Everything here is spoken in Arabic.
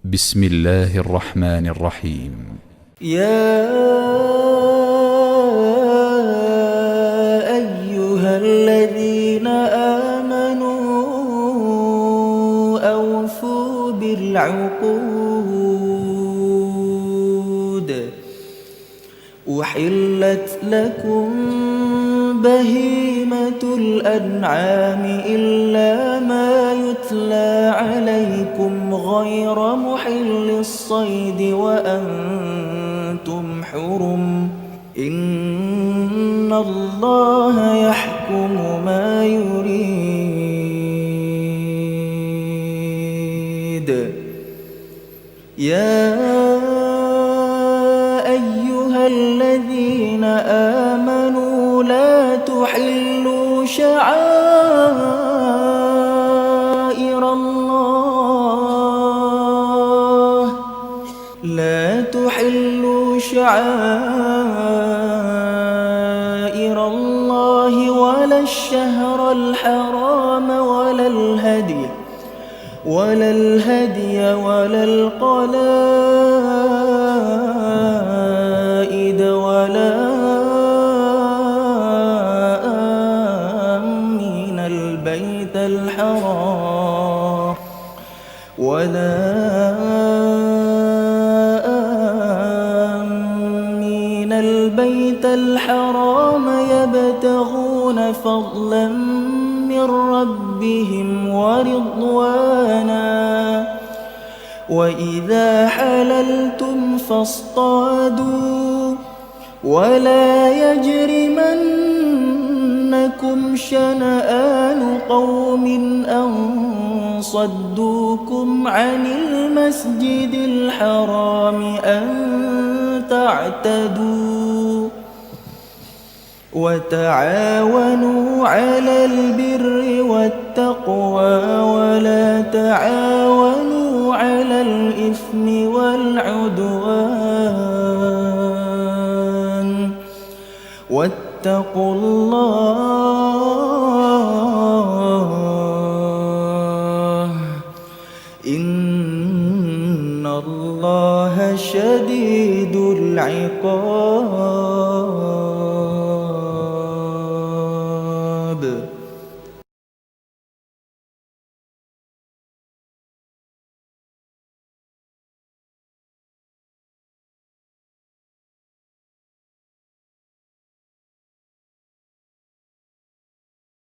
بسم الله الرحمن الرحيم. يا أيها الذين آمنوا أوفوا بالعقود أحلت لكم بهيمة الأنعام إلا ما يتلى عليكم غير محل الصيد وأنتم حرم إن الله يحكم ما يريد. يا أيها الذين آمنوا لا تحلوا شعائر الله ولا الشهر الحرام ولا الهدي ولا القلائد ولا آمين البيت الحرام يبتغون فضلا من ربهم ورضوانا وإذا حللتم فاصطادوا ولا يجرمنكم شنآن قوم أن صدوكم عن المسجد الحرام أن تعتدوا وتعاونوا على البر والتقوى ولا تعاونوا على الإثم والعدوان واتقوا الله إن الله شديد العقاب.